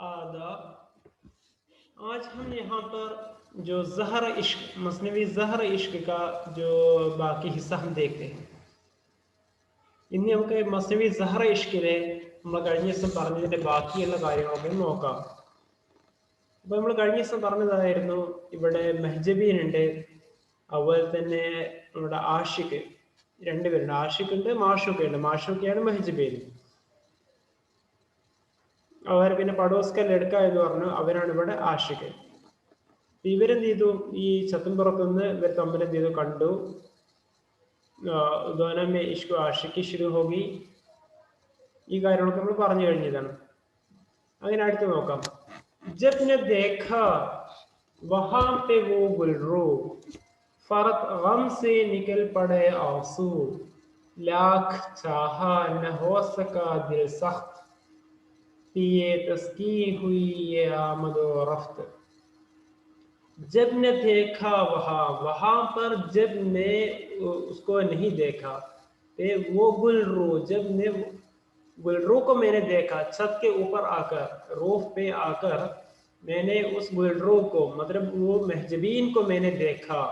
आदाब। आज हम यहाँ पर जो ज़हर इश्क मसनवी ज़हर इश्क का जो बाकी हिस्सा हम देखते हैं. ഇന്ന് നമുക്ക് മസ്നവി സഹറ ഇഷ്കിലെ നമ്മൾ കഴിഞ്ഞ ദിവസം പറഞ്ഞതിൻ്റെ ബാക്കിയുള്ള കാര്യങ്ങളൊക്കെ നോക്കാം. അപ്പോൾ നമ്മൾ കഴിഞ്ഞ ദിവസം പറഞ്ഞതായിരുന്നു ഇവിടെ മെഹ്ജബീൻ ഉണ്ട്, അതുപോലെ തന്നെ നമ്മുടെ ആഷിഖ് രണ്ടുപേരുണ്ട്. ആഷിഖ് ഉണ്ട്, മാഷൂക്ക ഉണ്ട്. മാഷൂക്കയാണ് മെഹ്ജബീൻ. അവർ പിന്നെ പടോസ്ക ലഡ്ക എന്ന് പറഞ്ഞു, അവരാണ് ഇവിടെ ആഷിഖ്. ഇവരെന്ത് ചെയ്തു, ഈ ചത്തുംപുറത്തുനിന്ന് ഇവർ തമ്മിൽ എന്ത് ചെയ്തു കണ്ടു. दोनों में इश्क आशिकी शुरू होगी. ഈ കാര്യങ്ങളൊക്കെ നമ്മൾ പറഞ്ഞു കഴിഞ്ഞതാണ്. അങ്ങനെ അടുത്ത് നോക്കാം. जब ने देखा वहां पे वो गुलरू फरत गम से निकल पड़े आंसू लाख चाहा न हो सका दिल सख्त पिए तस्की हुई ये आमद व रफ्त. जब ने देखा वहां पर जब ने उसको नहीं देखा, वो गुलरू जब ने गुलरू को मैंने देखा, छत के ऊपर आकर रूफ पे आकर मैंने उस गुलरू को मतलब वो മെഹ്ജബീൻ को मैंने देखा,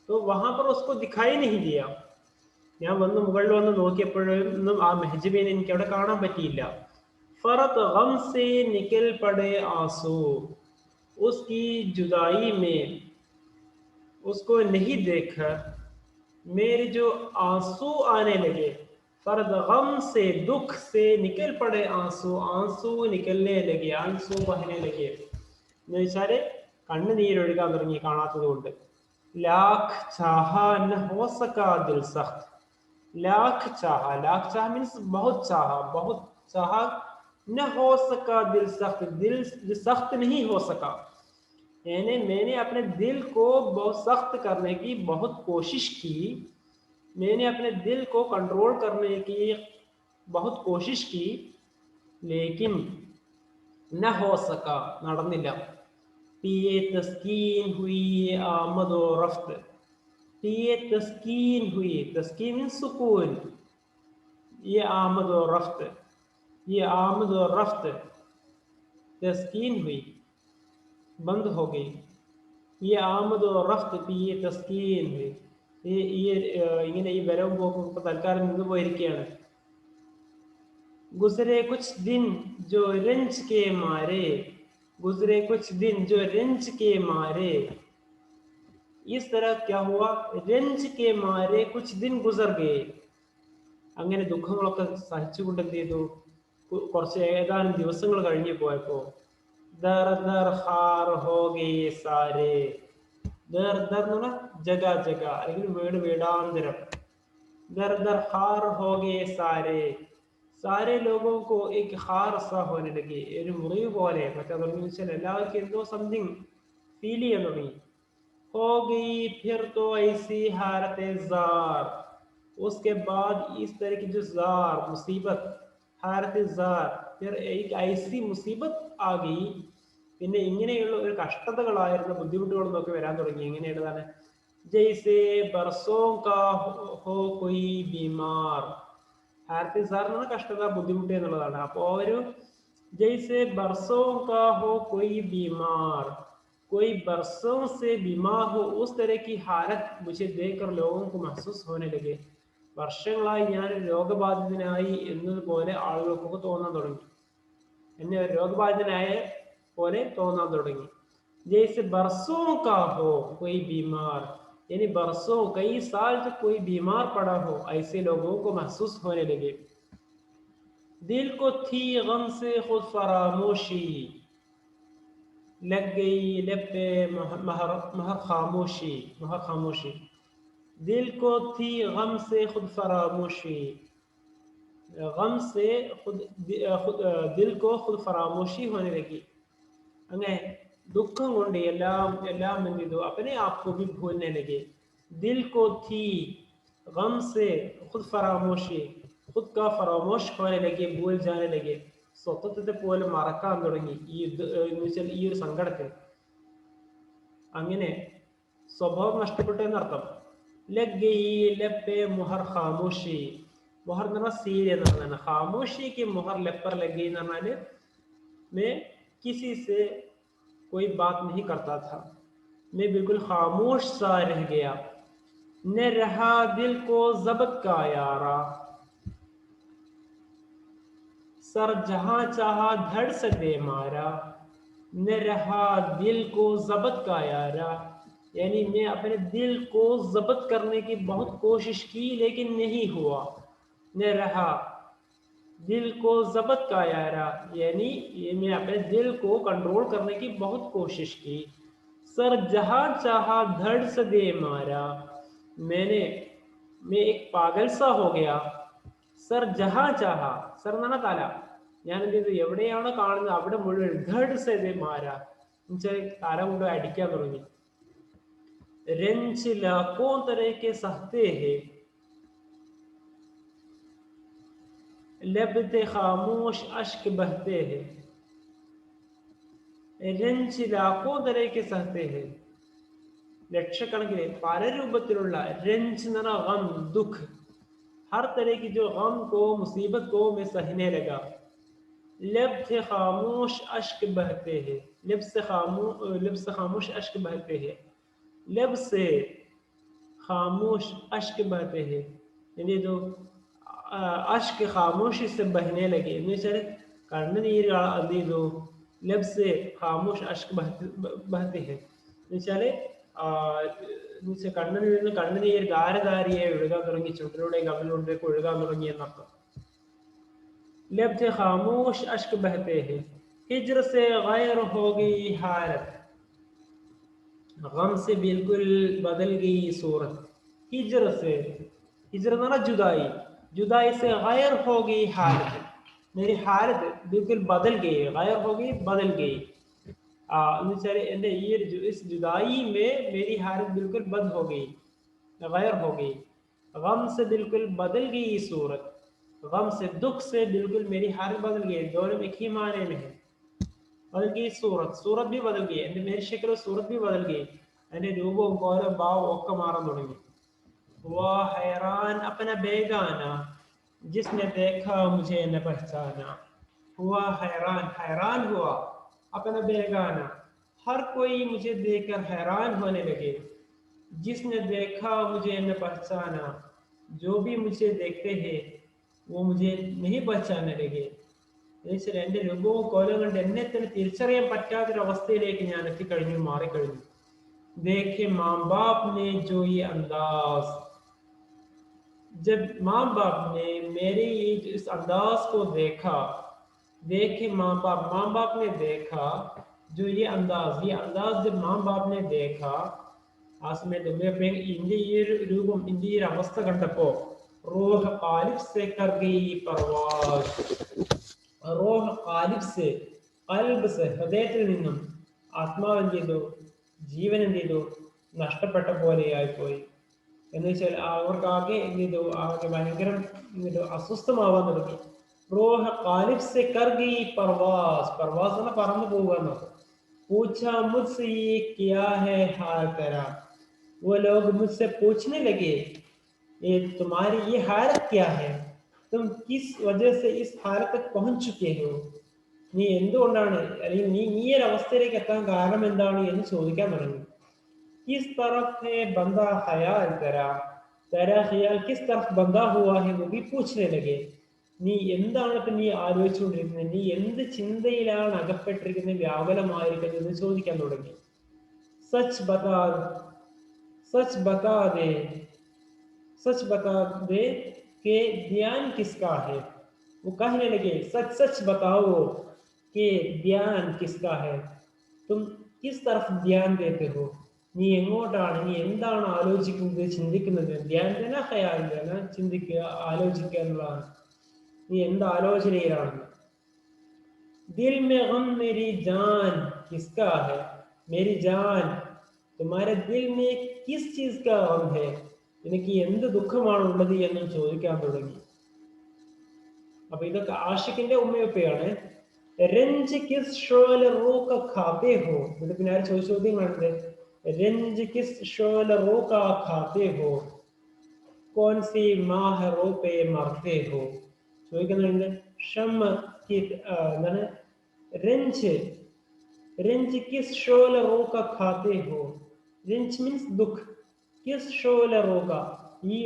तो वहां पर उसको दिखाई नहीं दिया. ഞാൻ വന്ന് മുകളിൽ വന്ന് നോക്കിയപ്പോഴൊന്നും ആ മെഹ്ജബീൻ എനിക്ക് അവിടെ കാണാൻ പറ്റിയില്ല. फरत गम से निकल पड़े आंसू, उसकी जुदाई में उसको नहीं देखा मेरे जो आंसू आने लगे. फर्द गम से दुख से निकल पड़े आंसू, आंसू निकलने लगे, आंसू बहने लगे എന്ന് വെച്ചാല് കണ്ണുനീരൊഴുകാൻ തുടങ്ങി കാണാത്തത് കൊണ്ട്. ലാഖ് चाह न हो सका दिल सख्त. लाख चाह मीन्स बहुत चाह न हो सका दिल सख्त, दिल सख्त नहीं हो सका. यानी मैंने अपने दिल को बहुत सख्त करने की बहुत कोशिश की, मैंने अपने दिल को कंट्रोल करने की बहुत कोशिश की, लेकिन न हो सका, നടന്നില്ല. पिए तस्कीन हुई आमद व रफ्त. पिए तस्कीन हुई, तस्कीन सुकून, ये आमद व रफ्त, ये आमद व रफ्त तस्कीन हुई, बंद हो गई. ये आमद व रफ्त पिए तस्कीन हुई, ഇങ്ങനെ ഈ വരവും പോക്കും ഇപ്പൊ തൽക്കാലം നിന്ന് പോയിരിക്കുകയാണ്. गुजरे कुछ दिन जो रंज के मारे, गुजरे कुछ दिन जो रंज के मारे, इस तरह क्या हुआ, रंज के मारे कुछ दिन गुजर गए. അങ്ങനെ ദുഃഖങ്ങളൊക്കെ സഹിച്ചുകൊണ്ട് എന്ത് ചെയ്തു, കുറച്ച് ഏതാനും ദിവസങ്ങൾ കഴിഞ്ഞു പോയപ്പോ ദർ ദർ ഹാർ ഹോ ഗയേ സാരേ, ദർ ദർ എന്ന് പറഞ്ഞാൽ ജഗ ജഗ അല്ലെങ്കിൽ വീട് വീടാന്തരം. ദർ ദർ ഹാർ ഹോ ഗയേ സാരേ, സാരേ ലോഗോं को एक हार सा होने लगी, ഒരു മുറിവ് പോലെ. മറ്റേ വെച്ചാൽ എല്ലാവർക്കും എന്തോ സംതിങ് ഫീൽ ചെയ്യാൻ തുടങ്ങി. हो गई फिर तो ऐसी हारत जार, उसके बाद इस तरह की जो जार मुसीबत, हारत जार, फिर एक ऐसी मुसीबत आ गई. പിന്നെ ഇങ്ങനെയുള്ള ഒരു കഷ്ടതകളായിരുന്ന ബുദ്ധിമുട്ടുകളൊക്കെ വരാൻ തുടങ്ങി. എങ്ങനെയുള്ളതാണ്, ജയ്സെ ബർസോ കാ ഹോ കൊയ് ബീമാർ. ഹാരത്തി സാർ എന്ന് പറഞ്ഞാൽ കഷ്ടത, ബുദ്ധിമുട്ട് എന്നുള്ളതാണ്. അപ്പോ ഒരു ജയ്സെ ബർസോ കാ ഹോ കൊയ് ബീമാർ, कोई बरसों से बीमार हो, उस तरह की हालत मुझे देखकर लोगों को महसूस होने लगे. വർഷങ്ങളായി ഞാൻ രോഗബാധിതനായി എന്നതുപോലെ ആളുകൾക്കൊക്കെ തോന്നാൻ തുടങ്ങി, എന്നെ ഒരു രോഗബാധിതനായ പോലെ തോന്നാൻ തുടങ്ങി. जैसे बरसों का हो कोई बीमार, यानी बरसों कई साल तक कोई बीमार पड़ा हो, ऐसे लोगों को महसूस होने लगे. दिल को थी गम से खुद फरामोशी, लग गई लब पे महर खामोशी. दिल को थी गम से खुद फरामोशी, गम से खुद दिल को खुद फरामोशी होने लगी. അങ്ങനെ ദുഃഖം കൊണ്ട് എല്ലാം എന്ത് ചെയ്തു, अपने आप को भी भूलने लगे. दिल को थी गम से खुद फरामोशी, खुद का फरामोश होने लगे, भूल जाने लगे. സ്വത്വത്തെ പോലും മറക്കാൻ തുടങ്ങി ഈ ഒരു സങ്കടത്തിൽ. അങ്ങനെ സ്വഭാവം നഷ്ടപ്പെട്ടു എന്നർത്ഥം. മുഹർ ഖാമോഷി, മുഹർ എന്ന് പറഞ്ഞാൽ സീൽ എന്ന് പറഞ്ഞാൽ ഖാമോഷിക്ക് മുഹർ ലെപ്പർ ലഗി എന്ന് പറഞ്ഞാല് किसी से कोई बात नहीं करता था। मैं बिल्कुल खामोश सा रह गया। न रहा दिल को ज़ब्त का यारा, सर जहां चाहा धड़ से दे मारा। न रहा दिल को ज़ब्त का यारा, यानी मैं अपने दिल को ज़ब्त करने की बहुत कोशिश की लेकिन नहीं हुआ। न रहा दिल को ज़ब्त का यारा, यानी ये मैं अपने दिल को कंट्रोल करने की बहुत कोशिश की। सर जहां चाहा धड़ से दे मारा, मैं एक पागल सा हो गया। സർ ജഹാ ചാഹ, സർ എന്ന് പറഞ്ഞാൽ തല. ഞാൻ എന്ത് ചെയ്തു, എവിടെയാണോ കാണുന്നത് അവിടെ മുഴുവൻ ധഡ് സെ ദേ മാര, എന്നുവെച്ചാൽ തല കൊണ്ട് അടിക്കാൻ തുടങ്ങി. രഞ്ജ് ലാഖോ തരഹ കെ സഹത്തെ ഹെ, लब थे खामोश अश्क बहते हैं. രഞ്ജ് ലാഖോ തരഹ കെ സഹത്തെ ഹെ, ലക്ഷക്കണക്കിന് പല രൂപത്തിലുള്ള രഞ്ജ് എന്ന് പറഞ്ഞാൽ ഗം, ദുഃഖ്, हर तरह की जो गम को मुसीबत को मैं सहने लगा. लब से खामोश अश्क बहते हैं, लब से खामोश अश्क बहते हैं, लब से खामोश अश्क बहते हैं, यानी जो अश्क खामोशी से बहने लगे. കണ്ണുനീര് എന്ത് ചെയ്തു, ലബ് സെ ഖാമോഷ് അഷ്ക് ബഹത്തെ ഹെ, എന്നുവെച്ചാല് കണ്ണിൽ നിന്ന് കണ്ണുനീര് ധാരധാരിയെ ഒഴുകാൻ തുടങ്ങി, ചുണ്ടിലൂടെയും കണ്ണിലൂടെയൊക്കെ ഒഴുകാൻ തുടങ്ങി എന്നർത്ഥം. ലബ് സെ ഖാമോഷ് അഷ്ക് ബഹത്തെ ഹെ, ഹിജ്ർ സെ ഗൈർ ഹോ ഗയി ഹാലത്ത്, ഗം സെ ബിൽകുൽ ബദൽ ഗയി സൂറത്ത്. ഹിജ്ർ से, हिजर എന്ന് പറഞ്ഞാൽ जुदाई, जुदाई से गैर हो गई हालत, मेरी हालत बिल्कुल बदल गई, गैर हो गई बदल गई. എന്ന് വെച്ചാൽ എൻ്റെ ഈ ഒരു इस जुदाई में मेरी हालत बिल्कुल बद हो गई, गैर हो गई. गम से बिल्कुल बदल गई सूरत, गम से दुख से बिल्कुल मेरी हालत बदल गई. दोनों एक ही माने में है. बदल गई सूरत, सूरत भी बदल गई, എൻ്റെ मेरी शक्ल सूरत भी बदल गई, എൻ്റെ രൂപവും കോലവും ഭാവവും ഒക്കെ മാറാൻ തുടങ്ങി. हुआ हैरान अपना बेगाना, जिसने देखा मुझे न पहचाना. हुआ हैरान, हैरान हुआ, अपना बेगाना, हर कोई मुझे देखकर हैरान होने लगे. जिसने देखा मुझे न पहचाना, जो भी मुझे देखते हैं वो मुझे नहीं पहचाने लगे. എൻ്റെ രൂപവും കോലവും കൊണ്ട് എന്നെ തന്നെ തിരിച്ചറിയാൻ പറ്റാത്തൊരവസ്ഥയിലേക്ക് ഞാൻ എത്തിക്കഴിഞ്ഞു, മാറിക്കഴിഞ്ഞു. देखे माँ बाप ने जो ये अंदाज, जब माँ बाप ने मेरे ये इस अंदाज को देखा, देखे माँ बाप ने देखा जो ये अंदाज जब माँ बाप ने देखा, ആ സമയത്ത് ഇന്ത്യ ഈ ഒരു രൂപം, ഇന്ത്യ ഈ ഒരു അവസ്ഥ കണ്ടപ്പോ റൂഹ് ഖാലിബ് സെ കർ ഗയി പർവാസ്, റൂഹ് ഖാലിബ് സെ, ഖൽബ് സെ ഹൃദയത്തിൽ നിന്നും ആത്മാവ് എന്ത് ചെയ്തു, ജീവൻ എന്ത് ചെയ്തു, നഷ്ടപ്പെട്ട പോലെയായിപ്പോയി. എന്ന് വെച്ചാൽ അവർക്ക് ആകെ എന്ത് ചെയ്തു, ആകെ ഭയങ്കരം അസ്വസ്ഥമാവാൻ തുടങ്ങി. റൂഹ് ഖാലിബ് സെ കർ ഗയി പർവാസ്, പർവാസ് എന്ന പറന്നു പോവുക എന്നർത്ഥം. पूछा मुझसे ये क्या है हाल तेरा, वो लोग मुझसे पूछने लगे ये तुम्हारी ये हालत क्या है, तुम किस वजह से इस हालत तक पहुंच चुके हो, നീ എന്തുകൊണ്ടാണ്, അല്ലെങ്കിൽ നീ ഈ ഒരു അവസ്ഥയിലേക്ക് എത്താൻ കാരണം എന്താണ് എന്ന് ചോദിക്കാൻ തുടങ്ങി. किस तरफ है बंदा ख्याल तेरा, तेरा ख्याल किस तरफ बंदा हुआ है, वो भी पूछने लगे. നീ എന്താണ് ഇപ്പം നീ ആലോചിച്ചുകൊണ്ടിരിക്കുന്നത്, നീ എന്ത് ചിന്തയിലാണ് അകപ്പെട്ടിരിക്കുന്നത്, വ്യാകുലമായിരിക്കുന്നത് എന്ന് ചോദിക്കാൻ തുടങ്ങി. സച്ച് ബതാ, സച്ച് ബതാ ദേ, सच बता दे कि ध्यान किसका है. वो कहने लगे सच सच बताओ कि ध्यान किसका है, तुम किस तरफ ध्यान देते हो, നീ എങ്ങോട്ടാണ്, നീ എന്താണ് ആലോചിക്കുന്നത്, ചിന്തിക്കുന്നത്. ധ്യാനത്തിന് ഖയാലാണ്, ചിന്തിക്കുക, ആലോചിക്കുക എന്നുള്ളതാണ്. നീ എന്ത് ആലോചനയിലാണെന്ന്. दिल में गम मेरी जान किसका है, मेरी जान तुम्हारे दिल में किस चीज का गम है, എനിക്ക് എന്ത് ദുഃഖമാണ് ഉള്ളത് എന്നും ചോദിക്കാൻ തുടങ്ങി. അപ്പൊ ഇതൊക്കെ ആഷിഖിന്റെ ഉമ്മയൊക്കെയാണ്. രഞ്ജ് കിസ് ഷോല റോക ഖാത്തെ ഹോ, ഇത് പിന്നെ ആര് ചോദിച്ച ചോദ്യമാണിത്. രഞ്ജ് കിസ് ഷോല റോക ഖാത്തെ ഹോ, കോൺ സി മാഹ റോപെ മർത്തെ ഹോ. ചോദിക്കുന്നുണ്ട് ഷമ്മ എന്താണ് രഞ്ജ്, रिंच किस शोल रोका खाते हो. रिंच मीൻസ് ദുഃഖ്. കിസ് ഷോല റോക, ഈ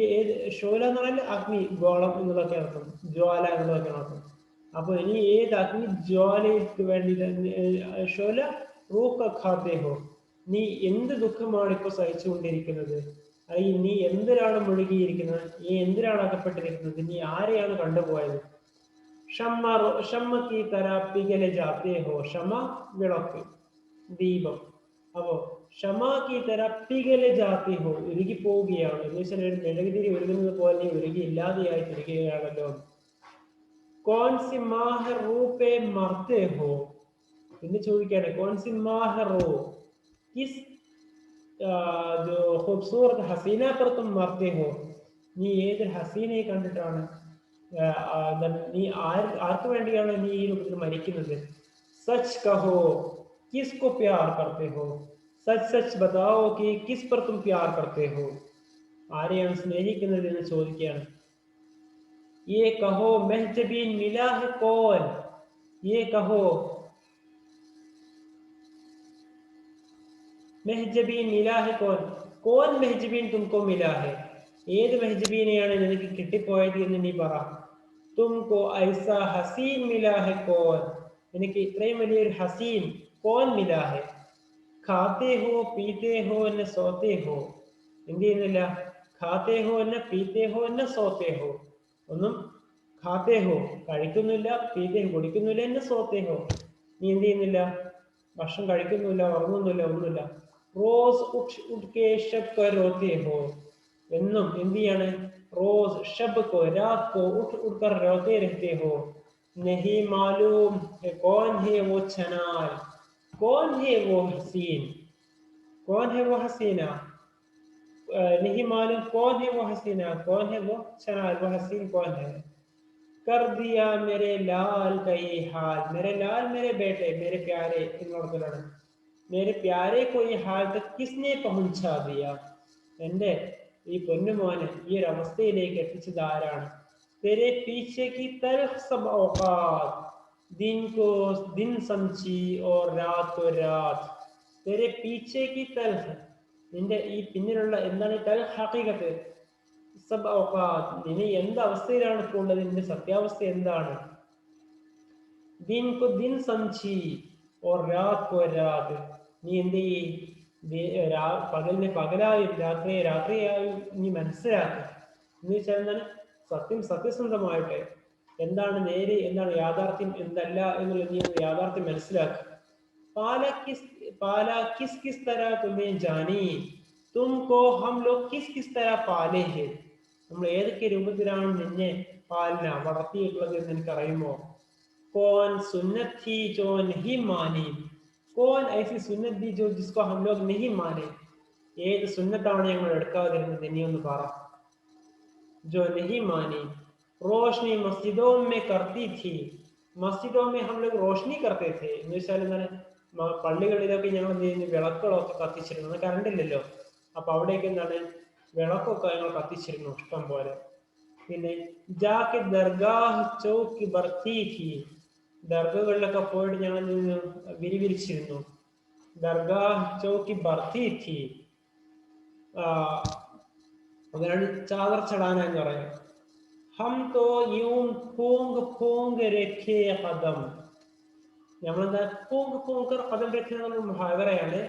ഷോല എന്ന് പറഞ്ഞാൽ അഗ്നി, ഗോളം എന്നുള്ളതൊക്കെ അർത്ഥം, ജ്വാല എന്നുള്ളതൊക്കെ അർത്ഥം. അപ്പൊ ഇനി ഏത് അഗ്നി ജ്വാലയ്ക്ക് വേണ്ടി ഷോല റൂക്ക ഖാത്തെ ഹോ, നീ എന്ത് ദുഃഖമാണ് ഇപ്പൊ സഹിച്ചുകൊണ്ടിരിക്കുന്നത്, അല്ലെങ്കിൽ നീ എന്തിനാണ് മുഴുകിയിരിക്കുന്നത്, നീ എന്തിനാണ് അകപ്പെട്ടിരിക്കുന്നത്, നീ ആരെയാണ് കണ്ടുപോയത്. ഷമ്മ കീ തര പികലെ ജാത്തേ ഹോ, ഷമ വിളക്ക്, ദീപം. അപ്പോ ഷമ കീ തര പികലെ ജാത്തി ഹോ, ഉരുകി പോവുകയാണ് എന്ന് വെച്ചാൽ ഒരു മെഴുകുതിരി ഉരുകുന്നത് പോലെ ഉരുകി ഇല്ലാതെയായി തിരികുകയാണല്ലോ. കോൺ സി മാഹ റൂപേ മർത്തേ ഹോ, എന്ന് ചോദിക്കാണ്. കോൺ സി മാഹ റോ, കിസ് जो खूबसूरत हसीना पर तुम मरते हो, നീ ഏത് ഹസീനയെ കണ്ടിട്ടാണ്, നീ ആർക്ക് വേണ്ടിയാണ് നീ ഈ രൂപത്തിൽ മരിക്കുന്നത്. സച്ച് കഹോ കിസ്കോ പ്യാർ കർത്തെ ഹോ, സച്ച് സച്ച് ബതാവോ കി കിസ് പർ തും പ്യാർ കർത്തെ ഹോ, ആരെയാണ് സ്നേഹിക്കുന്നത് എന്ന് ചോദിക്കുകയാണ്. യേ കഹോ മെഹ്ജബീൻ മിലാ ഹെ കോൻ, യേ കഹോ മെഹ്ജബീൻ മിലാ ഹെ കോൻ, കോൻ മെഹ്ജബീൻ തുംകോ മിലാ ഹെ, ഏത് മെഹ്ജബീനെയാണ് നിനക്ക് കിട്ടിപ്പോയത് എന്ന് നീ പറ. തുംകോ ഐസ ഹസീൻ മിലാ ഹെ കോൻ, എനിക്ക് ഇത്രയും വലിയൊരു ഹസീൻ കോൻ മിലാ ഹെ. ഖാത്തെ ഹോ പീത്തെ ഹോ എന്നെ സോത്തെ ഹോ, എന്ത് ചെയ്യുന്നില്ല, ഖാത്തെ ഹോ എന്നെ പീത്തെ ഹോ എന്നെ സോത്തെ ഹോ, ഒന്നും ഖാത്തെ ഹോ കഴിക്കുന്നില്ല, പീത്തെ ഹോ കുടിക്കുന്നില്ല, എന്നെ സോത്തെ ഹോ നീ എന്ത് ചെയ്യുന്നില്ല, ഭക്ഷണം കഴിക്കുന്നില്ല, ഉറങ്ങുന്നില്ല, ഒന്നുമില്ല. റോസ് ഉഠ് ഉഠ് കെ ശബ് കോ രോത്തെ ഹോ, എന്നും എന്ത് ചെയ്യാണ്, റോസ് ശബ് കോ രാത് കോ ഉഠ് ഉഠ് കർ രോത്തെ രഹത്തെ ഹോ. നഹി മാലൂം ഹെ കോൻ ഹെ വോ ഛനാൽ, കോൻ ഹെ വോ ഹസീൻ, കോൻ ഹെ വോ ഹസീന, नहीं मालूम कौन है वो हसीना, कौन है वो छनाल, वो हसीन कौन है. कर दिया मेरे लाल का ये हाल, मेरे लाल मेरे बेटे मेरे प्यारे എന്നോടത്തിലാണ്, मेरे प्यारे को ये हाल तक किसने पहुंचा दिया, എൻ്റെ ഈ പൊന്നുമോനെ ഈ ഒരു അവസ്ഥയിലേക്ക് എത്തിച്ചത് ആരാണ്. तेरे पीछे की तलख सब औकात, दिन को दिन समझी और रात को रात. तेरे पीछे की तलख, നിന്റെ ഈ പിന്നിലുള്ള എന്താണ് തൽ ഹഖീഖത്ത്, സബ് ഔഖാത്ത്, നീ എന്ത് അവസ്ഥയിലാണ് ഇപ്പോൾ ഉള്ളത്, നിന്റെ സത്യാവസ്ഥ എന്താണ്. ദിൻ കോ ദിൻ സംചി ഓർ രാത് കോ രാത്, നീ എന്ത് പകലിനെ പകലായും രാത്രിയെ രാത്രിയായും നീ മനസ്സിലാക്കുക. എന്ന് വെച്ചാൽ എന്താണ്, സത്യം സത്യസന്ധമായിട്ട് എന്താണ് നേര്, എന്താണ് യാഥാർത്ഥ്യം, എന്തല്ല എന്നുള്ളത് നീ യാഥാർത്ഥ്യം മനസ്സിലാക്കുക. पाला किस किस तरह तुम्हें जानी, तुमको हम लोग किस किस तरह पाले हैं, നമ്മൾ ഏതൊക്കെ രൂപത്തിലാണ് നിന്നെ പാലന വളർത്തിയിട്ടുള്ളത് എന്ന് എനിക്കറിയുമോ. कौन सुन्नत थी जो नहीं मानी, कौन ऐसी सुन्नत थी जो जिसको हम लोग नहीं माने, ഏത് സുന്നത്താണ് ഞങ്ങൾ എടുക്കാതിരുന്നത് നീ ഒന്ന് പറ. जो नहीं मानी, रोशनी मस्जिदों में करती थी, മസ്ജിദോ മേ ഹം ലോഗ് റോഷ്നി കർത്തേ थे, എന്ന് വെച്ചാൽ എന്താണ്, പള്ളികളിലൊക്കെ ഞങ്ങൾ എന്ത് ചെയ്യുന്നു, വിളക്കുകളൊക്കെ കത്തിച്ചിരുന്നു, കറണ്ട് ഇല്ലല്ലോ, അപ്പൊ അവിടേക്ക് എന്താണ് വിളക്കൊക്കെ ഞങ്ങൾ കത്തിച്ചിരുന്നു ഇഷ്ടം പോലെ. പിന്നെ ജാക്ക് ദർഗാഹ് ചൗക്ക് ബർത്തി ഥി, ദർഗകളിലൊക്കെ പോയിട്ട് ഞങ്ങൾ വിരിവിരിച്ചിരുന്നു. ദർഗാഹ് ചൗക്ക് ബർത്തി ഥി, അതാണ് ചാദർ ചടാന എന്ന് പറയുന്നത്. ഹം തോ യൂം പൂങ് പൂങ് രഖേ ഖദം, നമ്മളെന്താ പൂങ് പൂങ്കർ ഖദം രഖേ എന്നുള്ള മുഹാവറയാണ്.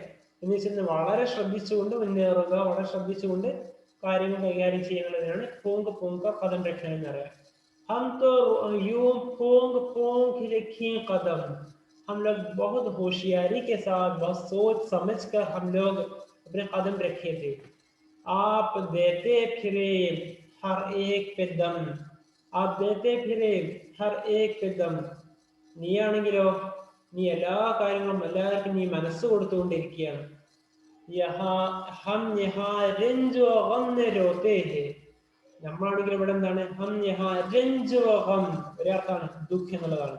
എന്ന് വെച്ചാൽ വളരെ ശ്രദ്ധിച്ചുകൊണ്ട് മുന്നേറുക, വളരെ ശ്രദ്ധിച്ചുകൊണ്ട് കാര്യങ്ങൾ കൈകാര്യം ചെയ്യുന്നതിനാണ് പൂങ് പൂങ്കർ ഖദം രഖേ എന്ന് പറയാം. हम तो यूं पोंग पोंग रखी कदम, हम लोग बहुत होशियारी के साथ बहुत सोच समझ कर हम लोग अपने कदम रखे थे. आप देते फिरे हर एक पे दम, आप देते फिरे हर एक पे दम, നീയാണെങ്കിലോ നീ എല്ലാ കാര്യങ്ങളും എല്ലാവർക്കും നീ മനസ്സ് കൊടുത്തുകൊണ്ടിരിക്കുകയാണ്. ഹം യഹാ രഞ്ജോ ഗം രോതേ ഹേ, നമ്മളാണെങ്കിൽ ഇവിടെ എന്താണ്, ഹം യഹാ രഞ്ജോ ഗം ഒരർത്ഥമാണ് ദുഃഖം എന്നുള്ളതാണ്.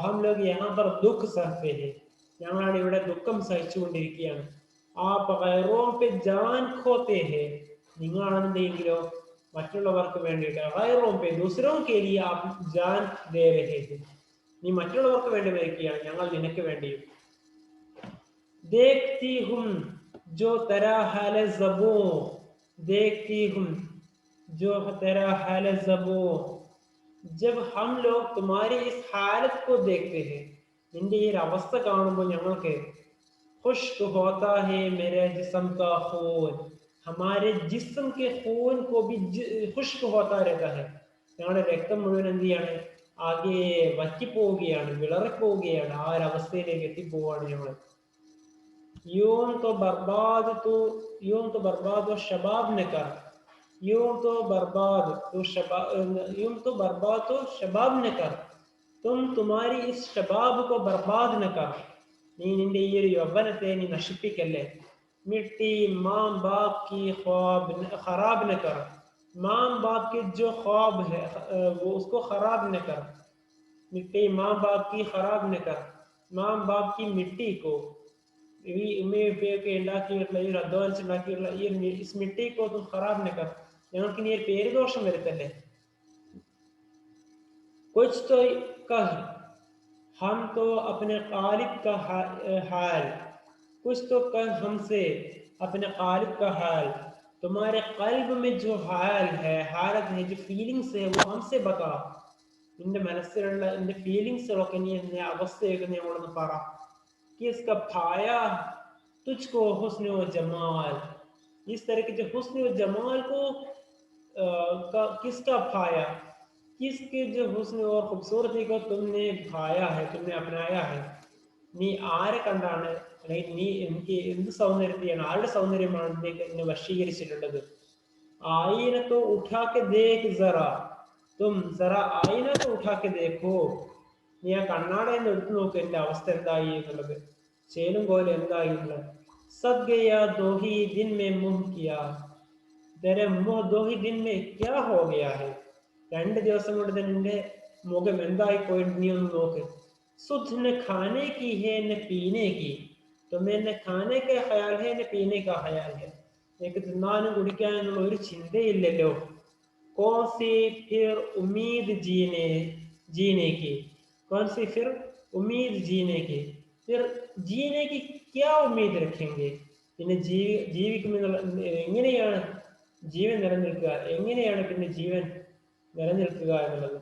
ഹം ലോഗ് യഹാ പർ ദുഃഖ് സഹ്തേ ഹേ, ഞങ്ങളാണ് ഇവിടെ ദുഃഖം സഹിച്ചുകൊണ്ടിരിക്കുകയാണ്. ആപ് ഗൈറോം പെ ജാൻ ഖോതേ ഹേ, നിങ്ങളാണെന്നെങ്കിലോ മറ്റുള്ളവർക്ക് വേണ്ടിയിട്ട് ഗൈറോം പെ ദൂസരോം കെ ലിയെ ആപ് ജാൻ ദേ രഹേ ഹേ, നീ മറ്റുള്ളവർക്ക് വേണ്ടി മരിക്കുകയാണ്, ഞങ്ങൾ നിനക്ക് വേണ്ടിയും. देखती हूँ जो तेरा हाल ज़बो, देखती हूँ जो तेरा हाल ज़बो, जब हम लोग तुम्हारी इस हालत को देखते हैं, നിന്റെ ഈ ഒരു അവസ്ഥ കാണുമ്പോൾ ഞങ്ങൾക്ക് खुश्क होता है मेरे जिस्म का खून, हमारे जिस्म के खून को भी खुश्क होता रहता है, ഞങ്ങളുടെ രക്തം മുഴുവൻ എന്ത് ചെയ്യാണ്, ആകെ വറ്റിപ്പോവുകയാണ്, വിളറിപ്പോവുകയാണ്, ആ ഒരു അവസ്ഥയിലേക്ക് എത്തിപ്പോവാണ് ഞങ്ങൾ. यूं तो बर्बाद तो यूं तो बर्बाद व शबाब ने कर, यूं तो बर्बाद तो शबाब, यूं तो बर्बाद तो शबाब ने कर, तुम्हारी इस शबाब को बर्बाद न कर, നീ നിന്റെ ഈ ഒരു യൗവനത്തെ നീ നശിപ്പിക്കല്ലേ. मिट्टी माँ बाप की ख्वाब खराब न कर, माँ बाप के जो ख्वाब है वो उसको खराब न कर, मिट्टी माँ बाप की खराब न कर, माँ बाप की मिट्टी को, ഈ ഉമ്മയൊക്കെ ഉണ്ടാക്കിയിട്ടുള്ള ഈ ഒരു അധ്വാനിച്ചുണ്ടാക്കിയിട്ടുള്ള ഈ इस मिट्टी को तुम खराब न कर, ഞങ്ങൾക്ക് ഇനി ഒരു പേരുദോഷം വരുത്തല്ലേ. कुछ तो कह हम तो अपने गालिब का हाल, कुछ तो कह हमसे अपने गालिब का हाल, तुम्हारे कल्ब में जो हाल है, हालत है, जो फीलिंग्स है, वो हमसे बता. നിന്റെ മനസ്സിലുള്ള നിന്റെ ഫീലിങ്സുകളൊക്കെ നീ എന്നെ അവസ്ഥയൊക്കെ നീ നമ്മളൊന്ന് പറ. किसका पाया तुझको हुस्न व जमाल, इस तरह के जो हुस्न व जमाल को किसका पाया, किसके जो हुस्न और खूबसूरती को तुमने भाया है, तुमने अपनाया है. നീ ആരെ കണ്ടാണ്, അല്ലെങ്കിൽ നീ എനിക്ക് എന്ത് സൗന്ദര്യത്തെയാണ്, ആരുടെ സൗന്ദര്യമാണ് എന്നെ വശീകരിച്ചിട്ടുള്ളത്. ആയിനത്തോ ഉഠാക്കെ ദേഖ് സറാ, തും സറാ ആയിനത്തോ ഉഠാക്കെ ദേഖോ, നീ ആ കണ്ണാടയിൽ നിന്ന് എടുത്തു നോക്ക് എന്റെ അവസ്ഥ എന്തായി എന്നുള്ളത്, ചേലും പോലെ എന്തായി എന്നുള്ളത്. Sub Gaya though he Din may മുഹ് കിയാ, तेरे मुंह दो ही दिन में क्या हो गया है, 2 ദിവസം കൊണ്ട് തന്നെ നിന്റെ മുഖം എന്തായി പോയിട്ട് നീ ഒന്ന് നോക്ക്. सुध न खाने की है न पीने की, तुम्हें न खाने का ख्याल है न पीने का ख्याल है, നിനക്ക് തിന്നാനും കുടിക്കാനുള്ള ഒരു ചിന്തയില്ലല്ലോ. कौन सी फिर उम्मीद जीने की, कौन सी फिर उम्मीद जीने की, फिर जीने की क्या उम्मीद रखेंगे, പിന്നെ ജീവിക്കുമെന്നുള്ള എങ്ങനെയാണ് ജീവൻ നിലനിൽക്കുക, എങ്ങനെയാണ് പിന്നെ ജീവൻ നിലനിൽക്കുക എന്നുള്ളത്.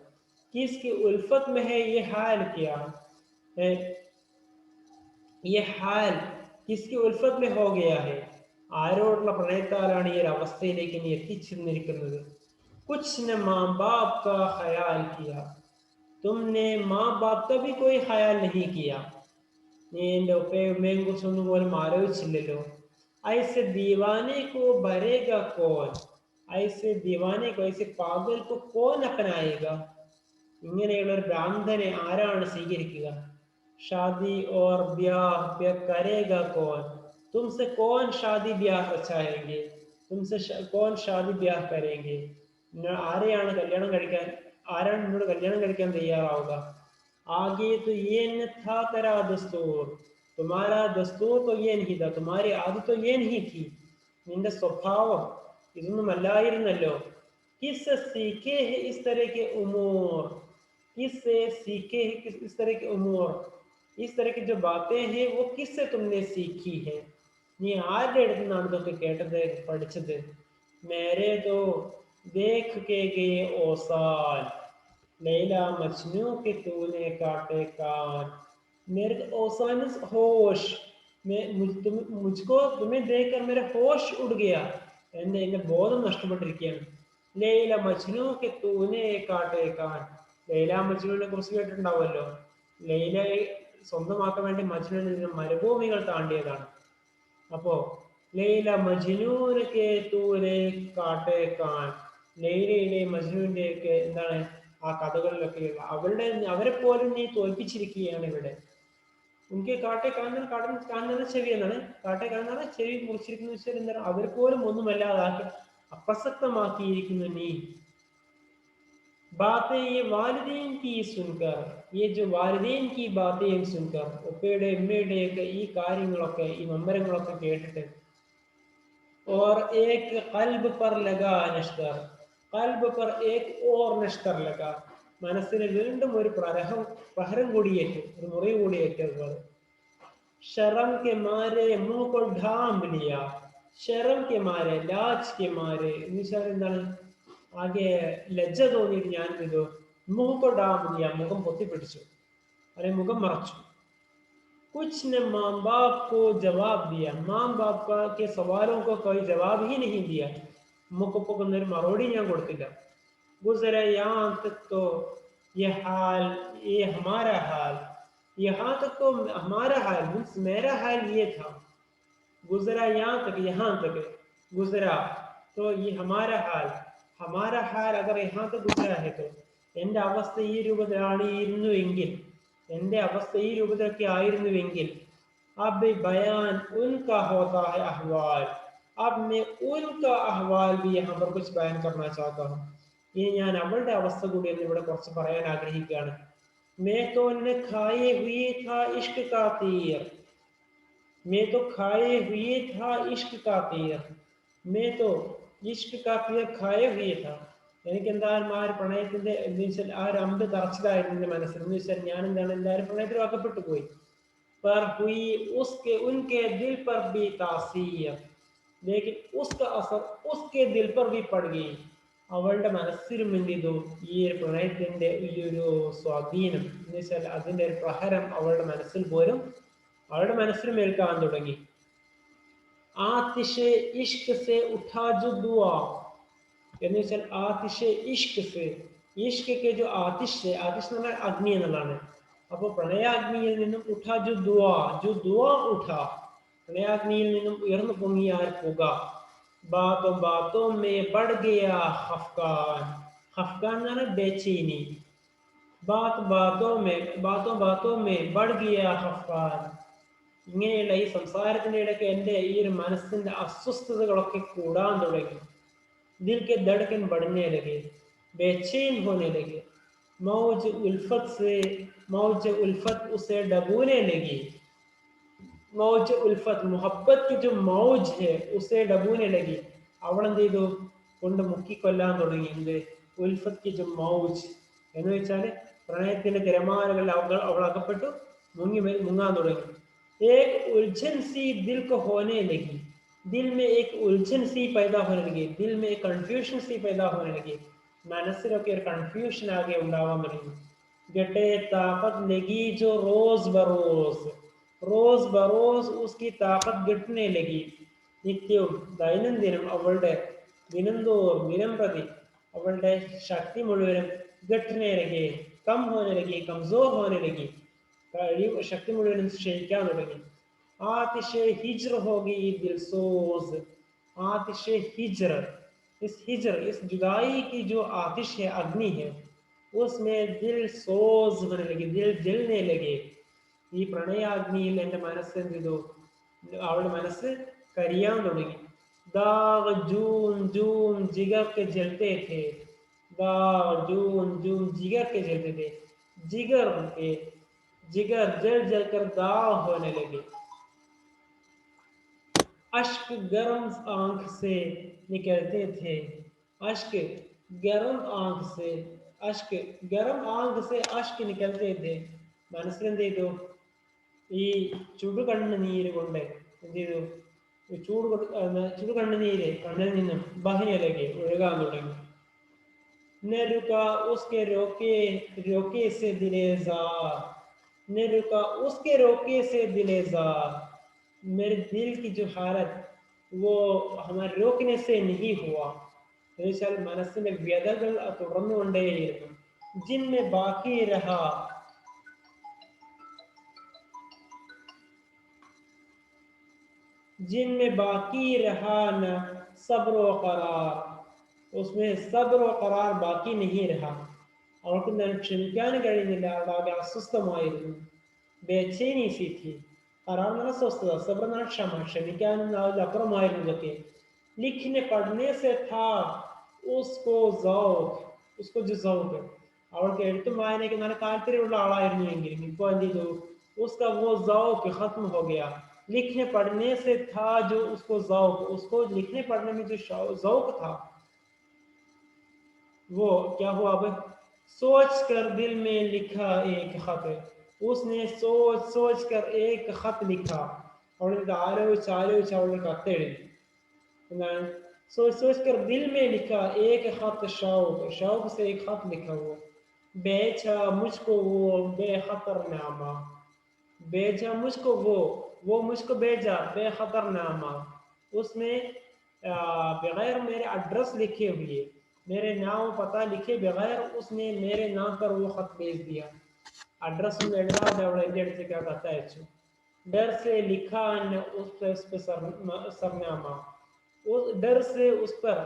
किसकी उल्फत में है ये हाल किया है, ये हाल किसकी उल्फत में हो गया है, ആരോടുള്ള പ്രണയത്താലാണ് ഈ ഒരു അവസ്ഥയിലേക്ക് നീ എത്തിച്ചെന്നിരിക്കുന്നത്. कुछ न माँ बाप का ख्याल किया, तुमने माँ बाप का भी कोई ख्याल नहीं किया, നീ എൻ്റെ ഉപ്പയും ഉമ്മയും കുറിച്ചൊന്നും പോലും ആലോചിച്ചില്ലല്ലോ. ऐसे दीवाने को भरेगा कौन, ऐसे दीवाने को ऐसे पागल को कौन अपनाएगा, ഇങ്ങനെയുള്ള ഒരു ഭ്രാന്തനെ ആരാണ് സ്വീകരിക്കുക. ഷാദി ഓർ ബ്യാഹ് കരേഗാ കോൻ, തുംസെ കോൻ ഷാദി ബ്യാഹ് രച്ചായെങ്കിൽ, തുംസെ കോൻ ഷാദി ബ്യാഹ് കരേങ്കെ, ആരെയാണ് കല്യാണം കഴിക്കാൻ, ആരാണ് നിന്നോട് കല്യാണം കഴിക്കാൻ തയ്യാറാവുക. ആകെ तो ये न था तेरा दस्तूर, तुम्हारा दस्तूर तो ये नहीं था, तुम्हारी आदत तो ये नहीं थी, നിന്റെ സ്വഭാവം ഇതൊന്നുമല്ലായിരുന്നല്ലോ. किससे सीखे है इस तरह के उमूर, किससे सीखे है इस तरह के उमूर, इस तरह की जो बातें हैं वो किससे तुमने सीखी है, നീ ആരുടെ അടുത്ത് നിന്നാണ് ഇതൊക്കെ കേട്ടത് പഠിച്ചത്. മേരെ तो देख के गए ओसाल, लैला मजनू के तूने काटे कान, मेरे ओसान होश, मुझको तुम्हें देखकर मेरा होश उड़ गया, എന്റെ ബോധം നഷ്ടപ്പെട്ടിരിക്കുകയാണ്. ലൈല മജ്നു കെ തൂനെ കാട്ടെ കാൻ, ലൈല മജ്നുവിനെ കുറിച്ച് കേട്ടിട്ടുണ്ടാവുമല്ലോ. ലൈലയെ സ്വന്തമാക്കാൻ വേണ്ടി മജ്നു മരുഭൂമികൾ താണ്ടിയതാണ്. അപ്പോ ലൈല മജ്നൂനെ കെ തൂനെ കാട്ടെ കാൻ, ലൈലയുടെ മജ്നുവിന്റെ ഒക്കെ എന്താണ് ആ കഥകളിലൊക്കെയുള്ള അവരെ പോലും നീ തോൽപ്പിച്ചിരിക്കുകയാണ് ഇവിടെ. എനിക്ക് കാട്ടെ കാണുന്ന ചെവി എന്നാണ്, കാട്ടെ കാണുന്ന ചെവി മുറിച്ചിരിക്കുന്ന വെച്ചാൽ എന്താണ്, അവർ പോലും ഒന്നുമല്ലാതാക്കി അപ്രസക്തമാക്കിയിരിക്കുന്നു നീ. बातें ये वालिदैन की सुनकर, ये जो वालिदैन की बातें सुनकर, ഉപ്പയുടെ ഉമ്മയുടെയൊക്കെ ഈ കാര്യങ്ങളൊക്കെ ഈ മമ്പരങ്ങളൊക്കെ കേട്ടിട്ട്, और एक कल्ब पर लगा नश्तर, कल्ब पर एक और नश्तर लगा, മനസ്സിന് വീണ്ടും ഒരു പ്രഹരം കൂടിയേറ്റു, ഒരു മുറിവ് കൂടിയേറ്റു. അതുപോലെ शर्म के मारे मुंह को ढांप लिया, शर्म के मारे, लाज के मारे എന്ന് വെച്ചാൽ എന്താണ്, ആകെ ലജ്ജ തോന്നിയിട്ട് ഞാൻ എന്ത് ചെയ്തു, മുഖം ഡാം लिया, മുഖം പൊത്തിപ്പിടിച്ചു അല്ലെങ്കിൽ മുഖം മറച്ചു. कुछ ने माँ बाप को जवाब दिया, माँ बाप के सवालों को कोई जवाब ही नहीं दिया, മുഖപ്പൊക്കുന്നൊരു മറുപടി ഞാൻ കൊടുത്തില്ല. गुजरा यहाँ तक तो ये हाल, ये हमारा हाल, यहाँ तक तो हमारा हाल मीन्स मेरा हाल ये था. गुजरा यहाँ तक गुजरा तो ये हमारा हाल अगर यहाँ तक गुजरा है तो എൻ്റെ അവസ്ഥ ഈ രൂപത്തിലായിരുന്നുവെങ്കിൽ, എൻ്റെ അവസ്ഥ ഈ രൂപത്തിലൊക്കെ ആയിരുന്നുവെങ്കിൽ, अब बयान उनका होता है अहवाल, अब मैं उनका अहवाल भी यहाँ पर कुछ बयान करना चाहता हूँ. ഇനി ഞാൻ അവളുടെ അവസ്ഥ കൂടി എന്ന് ഇവിടെ കുറച്ച് പറയാൻ ആഗ്രഹിക്കുകയാണ്. मैं तो न खाए हुए था इश्क का तीर, मैं तो खाए हुए था इश्क का तीर, मैं तो इश्क का तीर खाए हुए था. എനിക്ക് എന്തായാലും ആ ഒരു പ്രണയത്തിന്റെ എന്ന് വെച്ചാൽ ആ ഒരു അമ്പ് തറച്ചതായിരുന്നു എന്റെ മനസ്സിൽ. എന്ന് വെച്ചാൽ ഞാൻ എന്താണ് എല്ലാവരും പ്രണയത്തിൽ അകപ്പെട്ടു പോയി. पर हुई उसके उनके दिल पर भी तासीर, लेकिन उसका असर उसके दिल पर भी पड़ गई. അവളുടെ മനസ്സിലും എന്ത് ചെയ്തു, ഈ ഒരു പ്രണയത്തിന്റെ ഈ ഒരു സ്വാധീനം എന്ന് വെച്ചാൽ അതിന്റെ ഒരു പ്രഹരം അവളുടെ മനസ്സിൽ പോലും, അവളുടെ മനസ്സിലും ഏൽക്കാൻ തുടങ്ങി. ആതിശെ ഇഷ്ക് സെ ഉഠാ ജോ ദുആ എന്ന് വെച്ചാൽ ആതിശെ ഇഷ്ക് സെ, ഇഷ്ക് ജോ ആതിശ്, ആതിശ് എന്ന് പറഞ്ഞാൽ അഗ്നി എന്നുള്ളതാണ്. അപ്പോൾ പ്രണയാഗ്നിയിൽ നിന്നും ഉഠാ ജോ ദുആ ഉഠാ, പ്രണയാഗ്നിയിൽ നിന്നും ഉയർന്നു പൊങ്ങിയ ആ പുക. बातों बातों में बढ़ गया खफकान, खफकान ना बेचैनी, बातों में बढ़ गया खफकान. ഇങ്ങനെയുള്ള ഈ സംസാരത്തിന്റെ ഇടയ്ക്ക് എൻ്റെ ഈ ഒരു മനസ്സിന്റെ അസ്വസ്ഥതകളൊക്കെ കൂടാൻ തുടങ്ങി. दिल के धड़कन बढ़ने लगे, बेचैन होने लगे. मौज उल्फत उसे डबोने लगी, मौज उल्फत मोहब्बत की जो मौज है उसे डबूने लगी. അവൾ എന്ത് ചെയ്തു, കൊണ്ട് മുക്കിക്കൊല്ലാൻ തുടങ്ങി. എന്ത് ഉൽഫത്ത് की जो मौज എന്ന് വെച്ചാൽ പ്രണയത്തിന്റെ തിരമാലകളിൽ അവൾ അകപ്പെട്ടു മുങ്ങാൻ തുടങ്ങി. एक उलझन सी दिल को होने लगी, दिल में एक उलझन सी पैदा होने लगी, दिल में एक कंफ्यूഷൻ सी पैदा होने लगी. മനസ്സിലൊക്കെ ഒരു കൺഫ്യൂഷൻ ആകെ ഉണ്ടാവാൻ തുടങ്ങി. ഗട്ടെ താഖത്ത് ലഗി जो रोज बरोज उसकी ताकत घटने लगी. നിത്യവും ദൈനംദിനം അവളുടെ ദിനം പ്രതി അവളുടെ ശക്തി മുഴുവനും घटने लगी, कम होने लगी, कमजोर होने लगी, ശക്തി മുഴുവനും ക്ഷയിക്കാൻ തുടങ്ങി. आतिशे हिज्र होगी दिलसोज, आतिशे हिज्र, इस जुदाई की जो आतिश है, अग्नि है, उसमें दिल सोज होने लगी, दिल जलने लगे. ഈ പ്രണയാഗ്നിയിൽ എൻ്റെ മനസ്സ് എന്ത് ചെയ്തു, അവളുടെ മനസ്സ് കരിയാൻ തുടങ്ങി. दाग जून जून जिगर के जलते थे, दाग जून जून जिगर के जलते थे, जिगर जल जल कर दाग होने लगे. अश्क गर्म आंख से निकलते थे, अश्क गर्म आंख से अश्क निकलते थे. മനസ്സിൽ എന്ത് ചെയ്തു, ഈ ചുടുകണ്ണുനീര് കൊണ്ട് എന്ത് ചെയ്തു, ചുടുകണ്ണുനീര് കണ്ണിൽ നിന്നും ബഹിനിലേക്ക് ഒഴുകാൻ തുടങ്ങി. न रुका उसके रोके से दिलेजार, न रुका उसके रोके से दिलेजार, मेरे दिल की जो हालत वो हमारे रोकने से नहीं हुआ. എന്നുവെച്ചാൽ മനസ്സിന്റെ വ്യതകൾ തുടർന്നുകൊണ്ടേയിരുന്നു. ജിന്മെ ബാക്കി രഹാ, जिनमें बाकी रहा न सब्र व करार, उसमें सब्र व करार ബാക്കി नहीं रहा. അവൾക്ക് ഞാൻ ക്ഷമിക്കാൻ കഴിയുന്നില്ല, അവളാകെ അസ്വസ്ഥമായിരുന്നു. ബേച്ചൈനി സീഥി, ഖറാർ എന്ന സ്വസ്ഥത, സബ്ർ എന്ന ക്ഷമ, ക്ഷമിക്കാനും അപ്പുറമായിരുന്നു ഇതൊക്കെ. लिखने पढ़ने से था उसको जो ज़ौक़, അവൾക്ക് എഴുത്തും വായനയ്ക്ക് നല്ല താല്പര്യമുള്ള ആളായിരുന്നു എങ്കിലും ഇപ്പോൾ എന്ത് ചെയ്തു, उसका वो ज़ौक़ खत्म हो गया. लिखने पढ़ने से था जो उसको ज़ौक़, उसको लिखने पढ़ने में जो ज़ौक़ था वो क्या हुआ. अब सोच कर दिल में लिखा एक खत, उसने सोच सोच कर एक खत लिखा അവൾ ആലോചിച്ച് ആലോചിച്ച് അവളുടെ കത്ത് എഴുതി എന്താണ് सोच सोच कर दिल में लिखा एक खत शौक शौक से एक खत लिखा वो बेचा मुझको वो बेखतरनामा भेजा मुझको वो मुझको भेजा बेखतरनामा उसमें बगैर मेरे एड्रेस लिखे हुए मेरे नाम पता लिखे बगैर उसने मेरे नाम पर वो खत भेज दिया एड्रेस में എഴുതാതെ അവൾ എൻ്റെ അടുത്തേക്ക് ആ കത്ത് അയച്ചു डर से लिखा न उस पर सरनामा उस डर से उस पर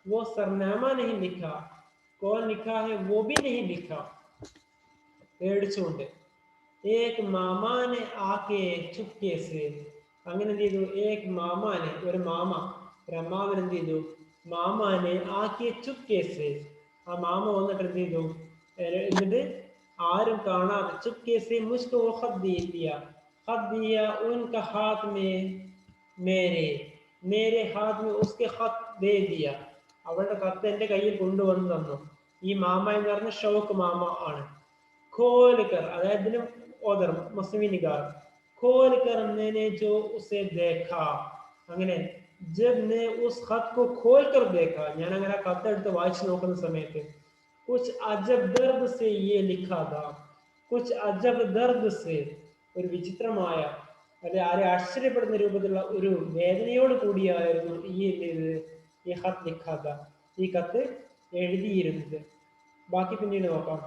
वो सरनामा नहीं लिखा कौन लिखा है वो भी नहीं लिखा പേടിച്ചുകൊണ്ട് एक मामा ने आके चुपके से അങ്ങനെ എന്ത് ചെയ്തു एक मामा ने ഒരു മാമ ഒരു അമ്മാവൻ എന്ത് ചെയ്തു മാമാനെ ആക്കിയ ചുപ്കെ സെ ആ മാമ വന്നിട്ട് എന്ത് ചെയ്തു എന്നിട്ട് ആരും കാണാതെ ചുപ്കെ സെ മുസ്കോ वो खत दे दिया खत दिया उनका हाथ में मेरे मेरे हाथ में उसके खत दे दिया അവളുടെ കത്ത് എൻ്റെ കയ്യിൽ കൊണ്ടുവന്ന് തന്നു ഈ മാമ എന്ന് പറഞ്ഞ ഷൗക്ക് മാമ ആണ് खोल कर अदायत ओदर मसवी निगार खोल कर मैंने जो उसे देखा അങ്ങനെ जब ने उस खत को खोल कर देखा ഞാൻ അങ്ങനെ ആ കത്ത് എടുത്ത് വായിച്ചു നോക്കുന്ന സമയത്ത് कुछ अजब दर्द से ये लिखा था कुछ अजब दर्द से ഒരു വിചിത്രമായ അല്ലെ ആരെ ആശ്ചര്യപ്പെടുന്ന രൂപത്തിലുള്ള ഒരു വേദനയോട് കൂടിയായിരുന്നു ഈ ഖത്ത് ലിഖാ था ഈ കത്ത് എഴുതിയിരുന്നത് ബാക്കി പിന്നീട് നോക്കാം